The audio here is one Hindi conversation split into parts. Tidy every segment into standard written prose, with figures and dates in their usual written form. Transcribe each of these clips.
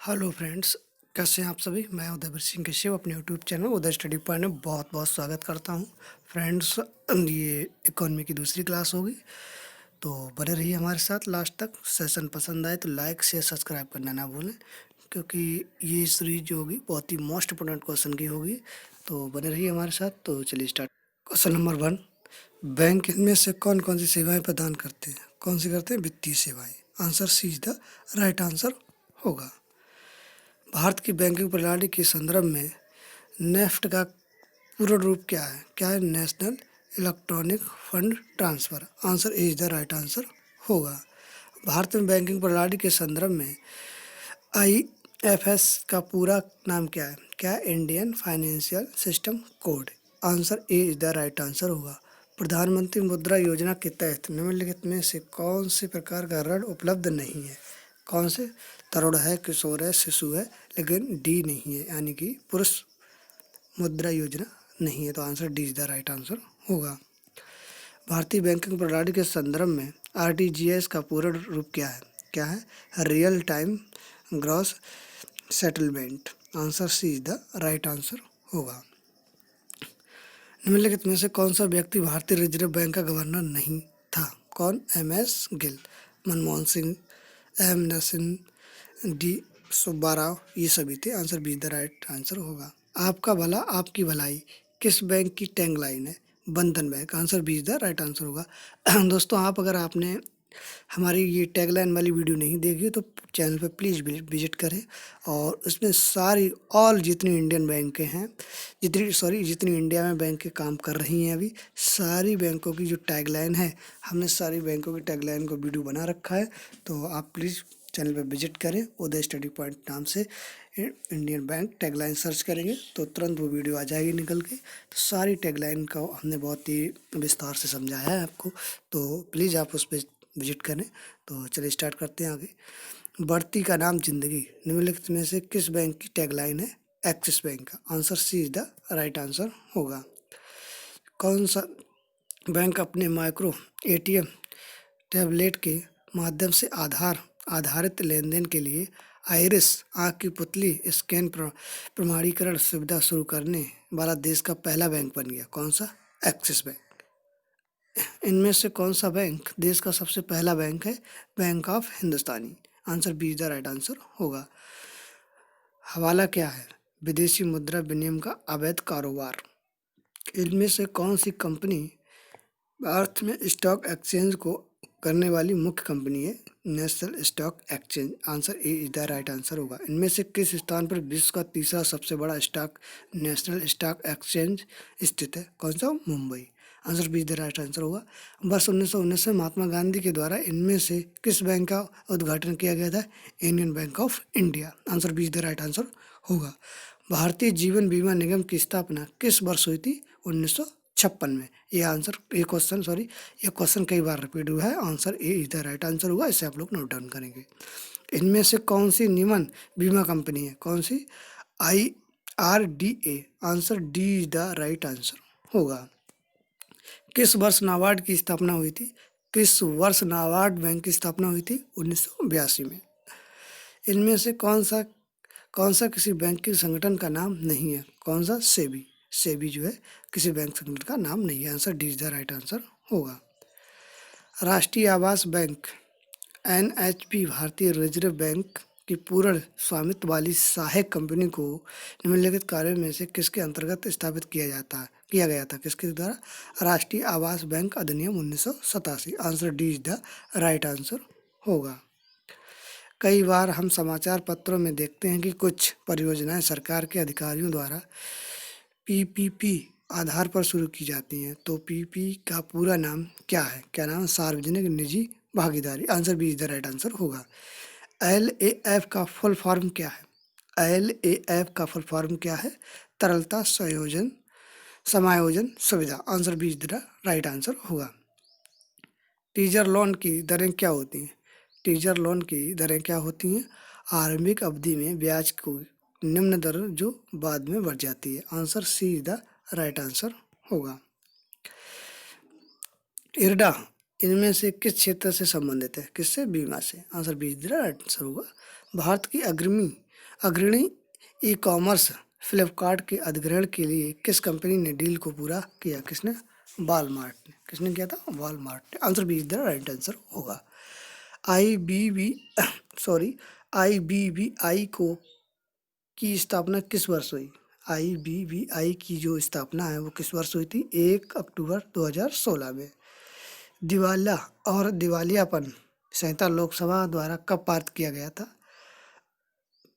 हेलो फ्रेंड्स, कैसे हैं आप सभी। मैं उदयवीर सिंह कश्यप अपने यूट्यूब चैनल उदय स्टडी पॉइंट में बहुत बहुत स्वागत करता हूं। फ्रेंड्स, ये इकोनॉमी की दूसरी क्लास होगी, तो बने रहिए हमारे साथ लास्ट तक। सेशन पसंद आए तो लाइक शेयर सब्सक्राइब करना ना भूलें, क्योंकि ये सीरीज जो होगी बहुत ही मोस्ट इंपोर्टेंट क्वेश्चन की होगी। तो बने रहिए हमारे साथ। तो चलिए स्टार्ट। क्वेश्चन नंबर 1, बैंक इनमें से कौन कौन सी सेवाएं प्रदान करते हैं। कौन सी करते हैं? वित्तीय सेवाएं। Answer C is the right answer होगा। भारत की बैंकिंग प्रणाली के संदर्भ में नेफ्ट का पूर्ण रूप क्या है? क्या है? National electronic fund transfer. Answer A is the right answer होगा। भारत में बैंकिंग प्रणाली के संदर्भ में आईएफएस का पूरा नाम क्या है? क्या है? Indian financial system code. Answer A is the right answer होगा। प्रधानमंत्री मुद्रा योजना के तहत निम्नलिखित में से कौन से प्रकार का ऋण उपलब्ध नहीं है? कौन से? तरुण है, किशोर है, शिशु है, लेकिन डी नहीं है, यानी कि पुरुष मुद्रा योजना नहीं है। तो answer D is the right answer होगा। भारतीय बैंकिंग प्रणाली के संदर्भ में आरटीजीएस का पूर्ण रूप क्या है? क्या है? Real time gross settlement. Answer C is the right answer होगा। निम्नलिखित में से कौन सा व्यक्ति भारतीय रिजर्व बैंक का गवर्नर नहीं था? कौन? M S Gill, Manmohan Singh, M Naseem, D Subba Rao, ये सभी थे। Answer B the right answer होगा। आपका भला आपकी भलाई किस बैंक की टैगलाइन है? बंधन bank. Answer B the right answer होगा। दोस्तों, अगर आपने हमारी ये टैगलाइन वाली वीडियो नहीं देखी तो चैनल पे प्लीज़ विजिट करें, और उसमें सारी ऑल जितनी इंडियन बैंकें हैं, जितनी इंडिया में बैंकें काम कर रही हैं अभी, सारी बैंकों की जो टैगलाइन है, हमने सारी बैंकों की टैगलाइन को वीडियो बना रखा है। तो आप प्लीज़ चैनल पे विजिट करें। उदय स्टडी पॉइंट नाम से इंडियन बैंक टैगलाइन सर्च करेंगे तो तुरंत वो वीडियो आ जाएगी निकल के। तो सारी टैगलाइन का हमने बहुत ही विस्तार से समझाया है आपको, तो प्लीज़ आप उस पर विजिट करें। तो चलिए स्टार्ट करते हैं आगे। बढ़ती का नाम जिंदगी निम्नलिखित में से किस बैंक की टैगलाइन है? एक्सिस बैंक का। Answer C is the right answer होगा। कौन सा बैंक अपने माइक्रो एटीएम टैबलेट के माध्यम से आधारित लेन देन के लिए आइरिस आँख की पुतली स्कैन प्रमाणीकरण सुविधा शुरू करने वाला देश का पहला बैंक बन गया? कौन सा? Axis bank. इनमें से कौन सा बैंक देश का सबसे पहला बैंक है? Bank of Hindustani. Answer B is the right answer होगा। हवाला क्या है? विदेशी मुद्रा विनिमय का अवैध कारोबार। इनमें से कौन सी कंपनी भारत में स्टॉक एक्सचेंज को करने वाली मुख्य कंपनी है? National stock exchange. Answer A is the right answer होगा। इनमें से किस स्थान पर विश्व का तीसरा सबसे बड़ा स्टॉक नेशनल स्टॉक एक्सचेंज स्थित है? कौन सा? Mumbai. Answer B is the right answer होगा। वर्ष 1919 में महात्मा गांधी के द्वारा इनमें से किस बैंक का उद्घाटन किया गया था? Indian bank of India. Answer B is the right answer होगा। भारतीय जीवन बीमा निगम की स्थापना किस वर्ष हुई थी? 1956 में। ये क्वेश्चन कई बार रिपीट हुआ है। Answer A is the right answer होगा। इसे आप लोग नोट डाउन करेंगे। इनमें से कौन सी निमन बीमा कंपनी है? कौन सी? IRDA। Answer D is the right answer होगा। किस वर्ष नाबार्ड की स्थापना हुई थी? किस वर्ष नाबार्ड बैंक की स्थापना हुई थी? 1982 में। इनमें से कौन सा किसी बैंकिंग संगठन का नाम नहीं है? कौन सा? सेबी। सेबी जो है किसी बैंक संगठन का नाम नहीं है। Answer D is the right answer होगा। राष्ट्रीय आवास बैंक NHB भारतीय रिजर्व बैंक की पूर्ण स्वामित्व वाली सहायक कंपनी को निम्नलिखित कार्यों में से किसके अंतर्गत स्थापित किया गया था? किसके द्वारा? राष्ट्रीय आवास बैंक अधिनियम 1987। Answer D is the right answer होगा। कई बार हम समाचार पत्रों में देखते हैं कि कुछ परियोजनाएं सरकार के अधिकारियों द्वारा PPP आधार पर शुरू की जाती हैं। तो PP का पूरा नाम क्या है? क्या नाम? सार्वजनिक निजी भागीदारी। Answer B is the right answer होगा। LAF का फुल फॉर्म क्या है? LAF का फुल फॉर्म क्या है? तरलता समायोजन सुविधा। Answer B is the right answer होगा। टीजर लोन की दरें क्या होती हैं? टीजर लोन की दरें क्या होती हैं? आरंभिक अवधि में ब्याज को निम्न दर जो बाद में बढ़ जाती है। Answer C is the right answer होगा। इरडा इनमें से किस क्षेत्र से संबंधित है? किससे? बीमा से। Answer B is the right answer होगा। भारत की अग्रणी अग्रणी ई कॉमर्स फ्लिपकार्ट के अधिग्रहण के लिए किस कंपनी ने डील को पूरा किया? किसने? वॉलमार्ट ने। किसने किया था? वॉलमार्ट ने। Answer B is the right answer होगा। IBBI को की स्थापना किस वर्ष हुई? IBBI की जो स्थापना है वो किस वर्ष हुई थी? 1 अक्टूबर 2016 में। दिवाला और दिवालियापन संहिता लोकसभा द्वारा कब पारित किया गया था?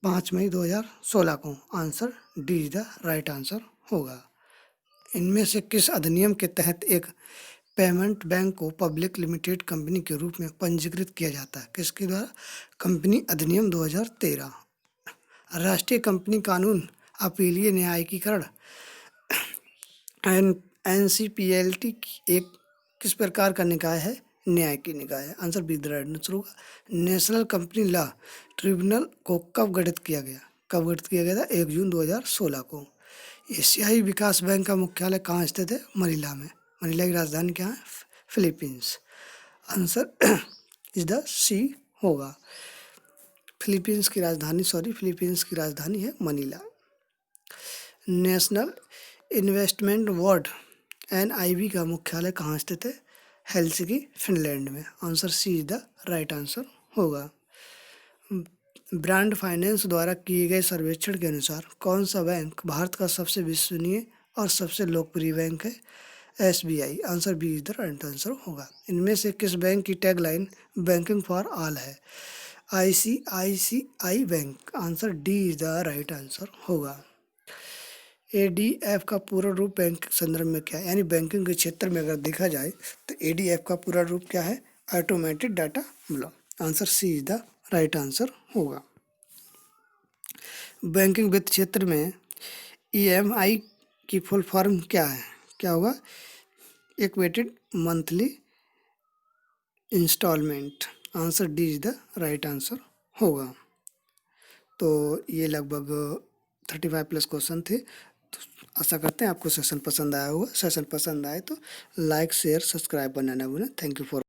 5 मई 2016 को। Answer D is the right answer होगा। इनमें से किस अधिनियम के तहत एक पेमेंट बैंक को पब्लिक लिमिटेड कंपनी के रूप में पंजीकृत किया जाता है? किसके द्वारा? कंपनी अधिनियम 2013। राष्ट्रीय कंपनी कानून अपीलीय न्यायिकरण NCPLT एक किस प्रकार का निकाय है? न्याय की निकाय है। Answer B the right answer होगा। नेशनल कंपनी लॉ ट्रिब्यूनल को कब गठित किया गया? कब गठित किया गया था? 1 जून 2016 को। एशियाई विकास बैंक का मुख्यालय कहाँ स्थित है? मनीला में। मनीला की राजधानी क्या है? Philippines. Answer is the C होगा। फिलीपींस की राजधानी है Manila. National investment board NIB का मुख्यालय कहाँ स्थित है? हेलसिंकी, फिनलैंड में। Answer C is the right answer होगा। ब्रांड फाइनेंस द्वारा किए गए सर्वेक्षण के अनुसार कौन सा बैंक भारत का सबसे विश्वसनीय और सबसे लोकप्रिय बैंक है? SBI। Answer B is the right answer होगा। इनमें से किस बैंक की टैगलाइन बैंकिंग फॉर ऑल है? ICICI bank. Answer D is the right answer होगा। ADF का पूरा रूप बैंक के संदर्भ में क्या है? यानी बैंकिंग के क्षेत्र में अगर देखा जाए तो ADF का पूरा रूप क्या है? Automated data block. Answer C is the right answer होगा। बैंकिंग वित्त क्षेत्र में EMI की फुल फॉर्म क्या है? क्या होगा? Equated monthly installment. Answer D is the right answer होगा। तो ये लगभग 35+ क्वेश्चन थे। तो आशा करते हैं आपको सेशन पसंद आया होगा। सेशन पसंद आए तो लाइक शेयर सब्सक्राइब करना ना भूलें। Thank you for